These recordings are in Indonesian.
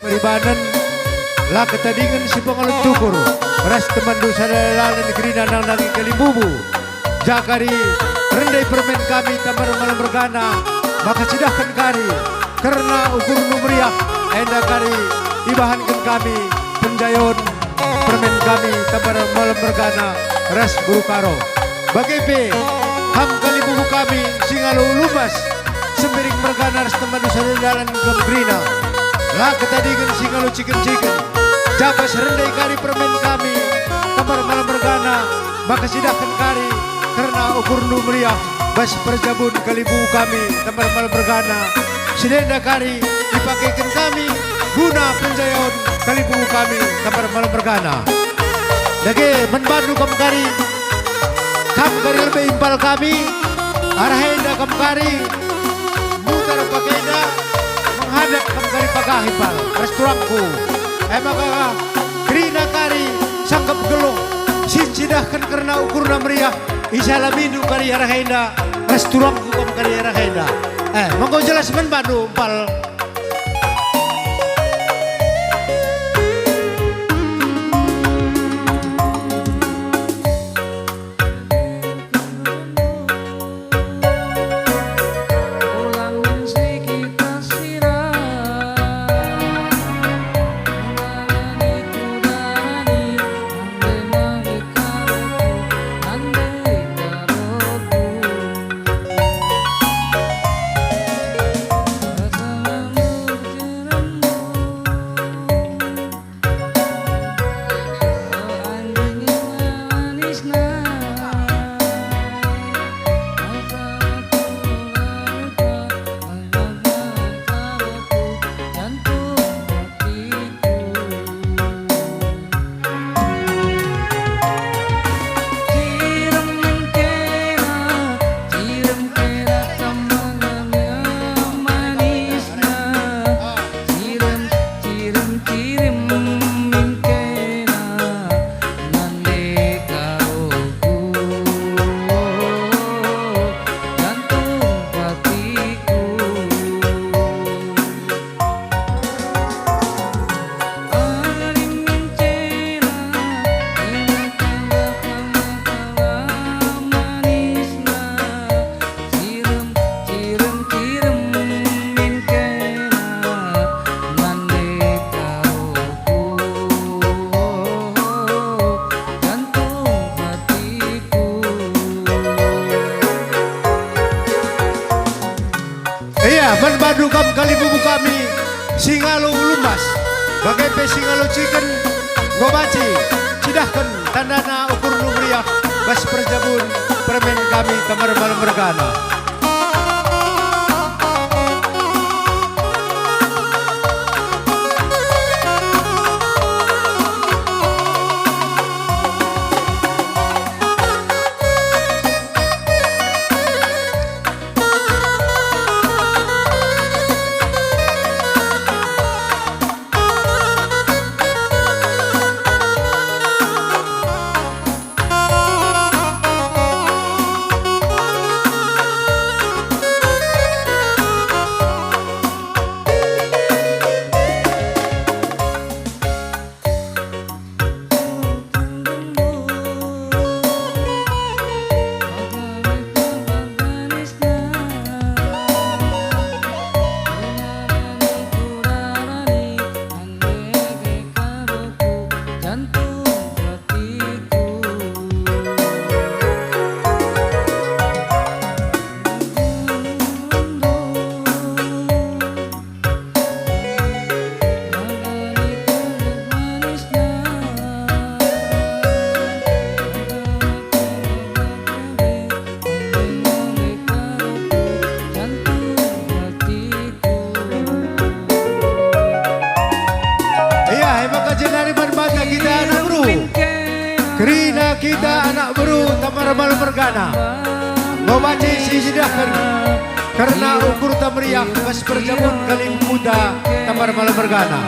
Peribanan lah ketadingan si pengalun tukur ras teman dosa dalam negeri nanang nanging kelimumu jakari rendai permen kami tamar malam bergana maka sidahkan kari karena ukur numriah enda kari ibahankan kami penjayon permen kami tamar malam bergana ras buru karo bagai ham kelimumu kami singalu lumas sembiring bergana ras teman dosa dalam negeri lah ketadingan singalu ciken-ciken Jabas rendai kari permen kami tamar malam bergana maka sidahkan kari karena ukur numriah bas perjabun kalibu kami tamar malam bergana sidenda kari dipakaikan kami guna penjayon kalibu kami tamar malam bergana lagi menbantu kam kari lebih impal kami arahenda kam kari mutar pakainya menghadap kam kari pakahimpal restoranku maka krina kari sangkap gelung sincidahkan karena ukur namriah isalamindu kari arahenda restoranku kam kari arahenda monggo jelas men Bandung pal Bandung kam kalibu kami singalu lumas bagai singalu chicken gobaci cidahkan tandana ukur numriah bas perjabun permen kami tamar malam bergana Krina kita anak buru tamar malam bergana ngobaci sidahkan karena ukur tamriah bas perjamun kali muda tamar malam bergana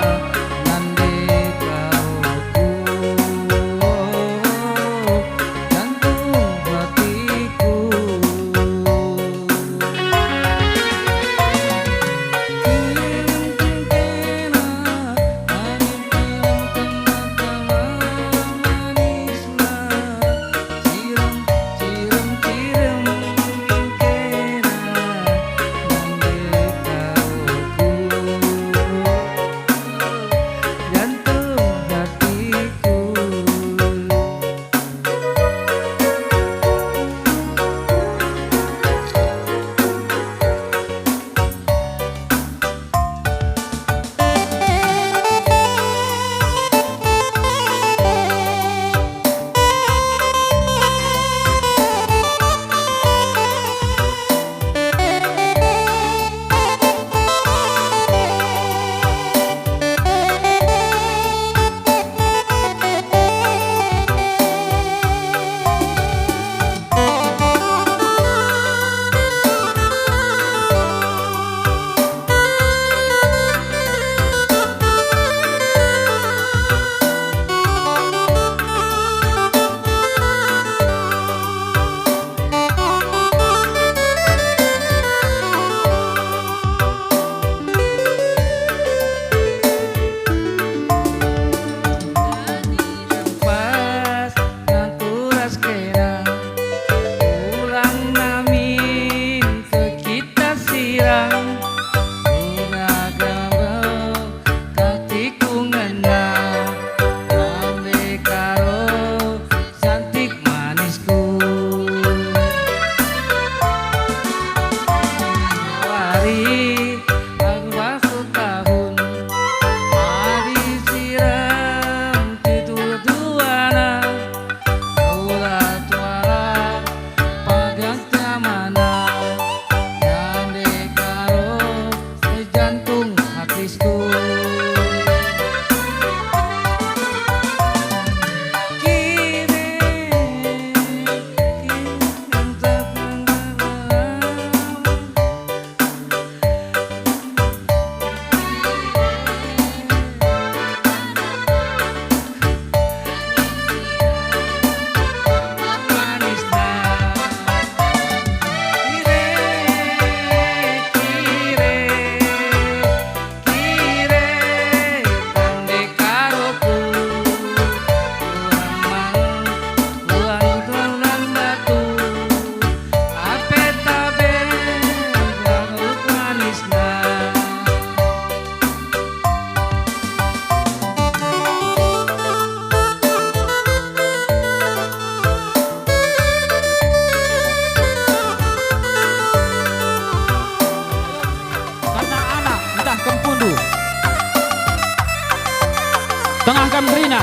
tengah Kambrina.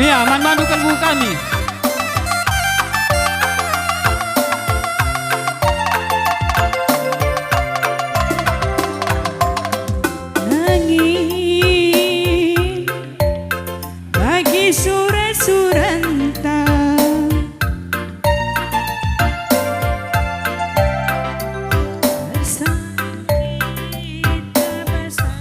Iya, mandu kalbu kami. Angin bagi sura-suranta sakit basah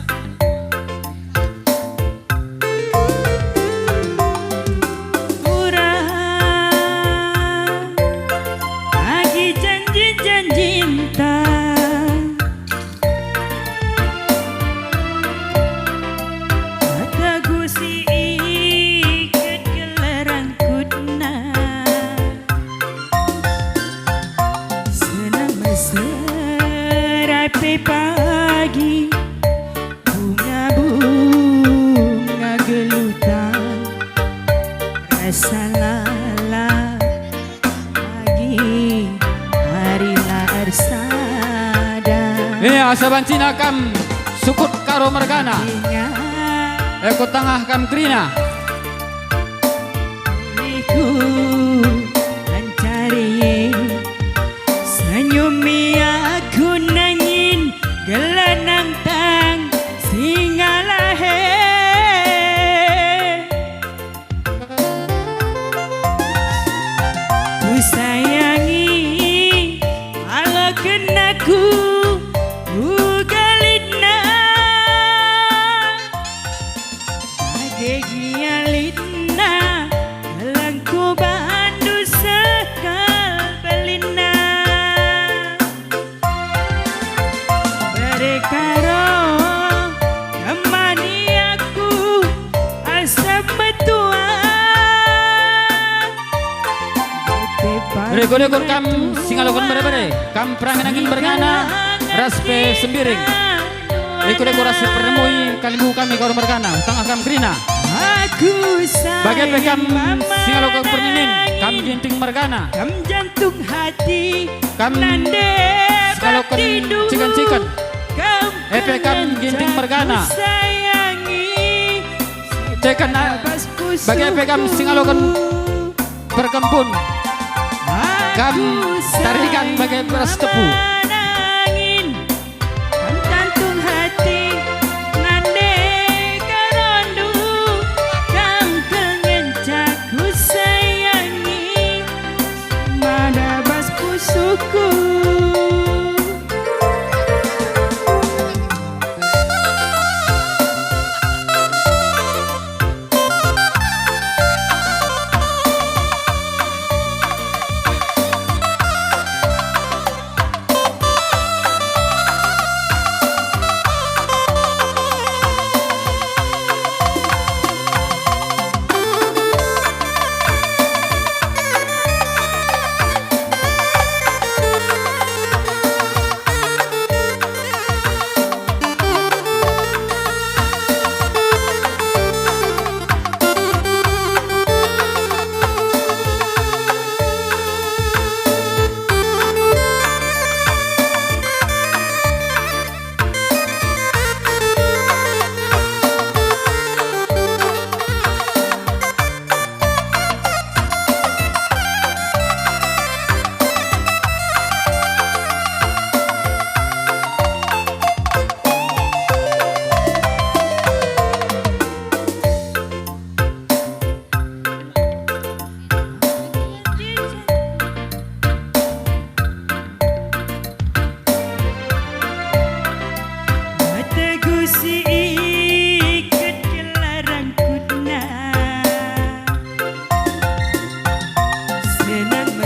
bagi janji-janjinta ada gusi ikat gelarang kudna senang meserapi pagi bunga-bunga gelutan rasa lala pagi hari lahir sada Iya, sabancina kam sukut karo mergana. Eko tengah Kambrina. Ku mencari senyumi aku nangin gelanang tang singa lahir ku sayangi ala kenaku galidna Gigiyalidna Langku bandu sekal belina Berkaro Kemani aku Asap betua Rekor-rekor kam singalokon bare-bare. Kam prangenangin bergana raspe sembiring. Rekor-rekor raspe pernemui kalbu kami karo bergana tengah Kambrina. Aku Bagai pekam sayang singalokon pernenin kam ginting mergana. Kam jantung hati Kam Nande singalokon batidu cikan-cikan. Kam Epe kam ginting mergana. sayangi Cekan bagai pekam singalokon berkempun. Kam tarikan bagai beras tebu. Angin Kam jantung hati Nande karondu Kam kengencak ku sayangi Madabas pusuku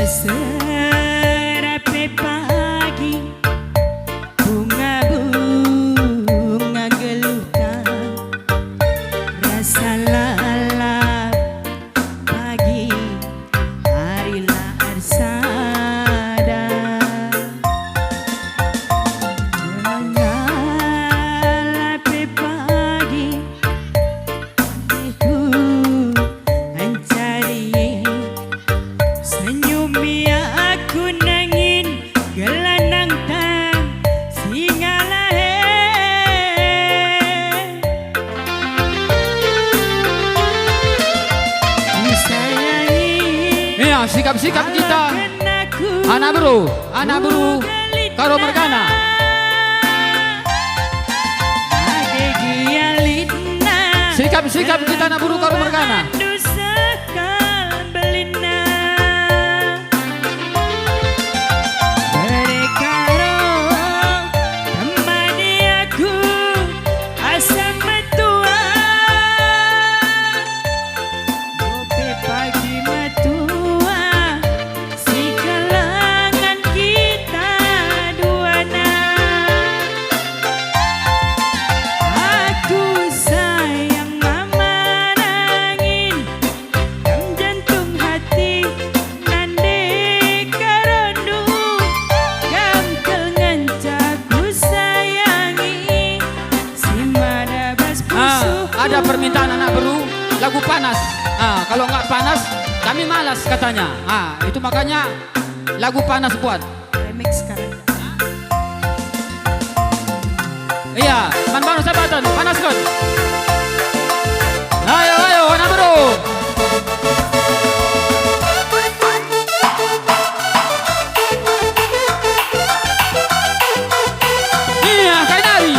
Serapi pagi bunga-bunga sikap kita. Anak bro, karo mergana. Sikap kita anak bro karo mergana. Ada permintaan anak baru lagu panas. Kalau nggak panas kami malas katanya. Itu makanya lagu panas buat. Remix sekarang. Iya, man sabatan panas kan. Ayo anak baru. Iya, kainari.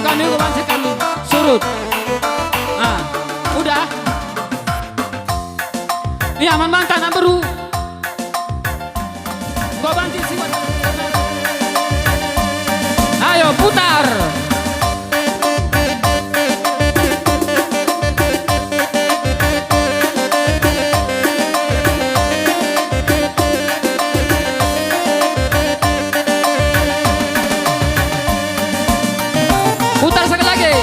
Kami kebanyakan surut. Udah. Iya, mantan anak baru. Gua bantu sih. Ayo putar. Putar sekali lagi.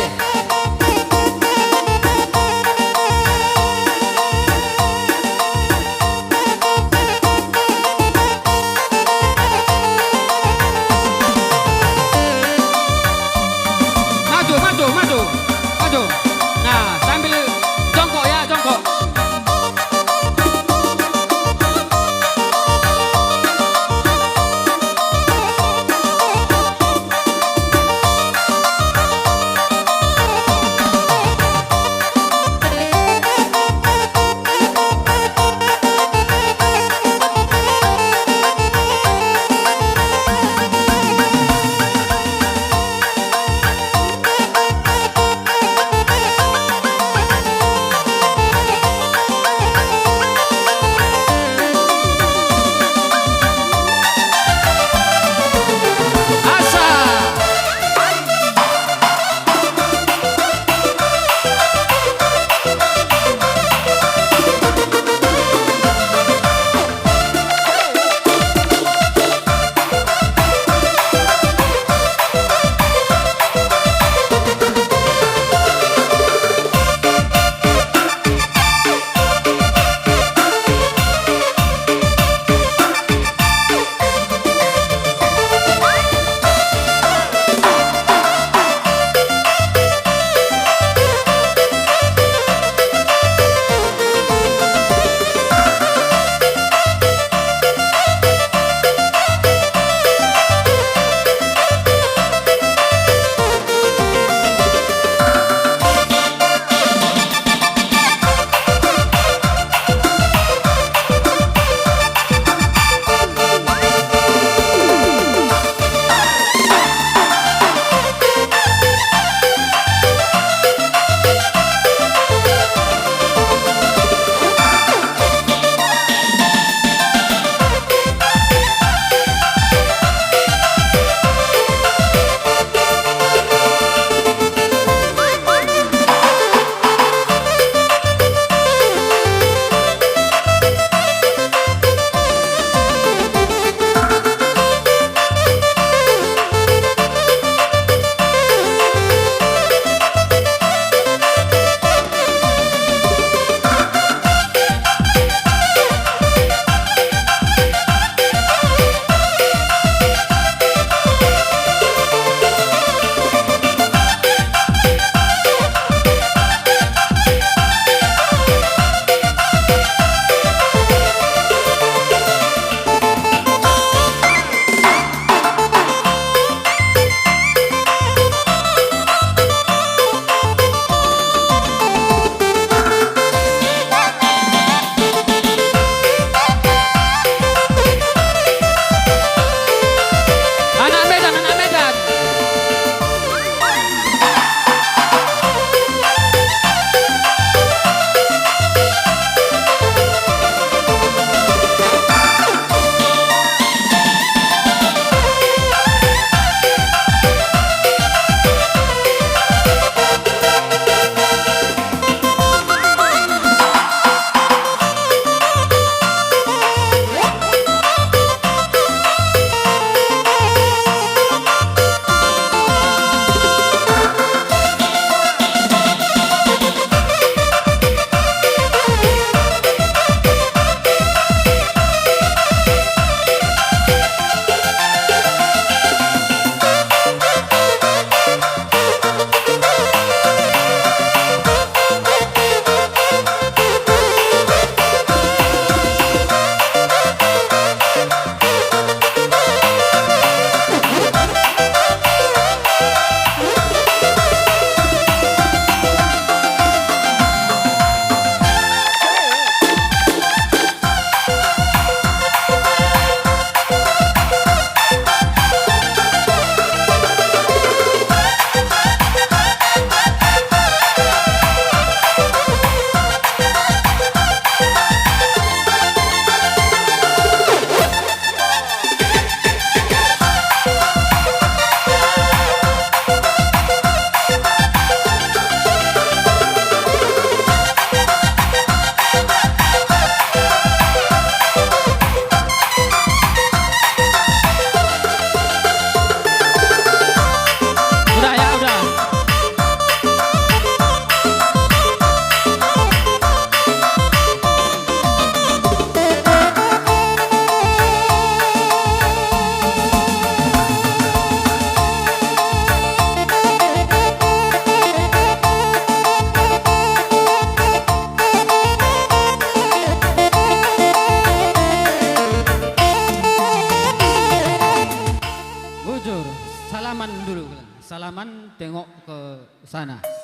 sana.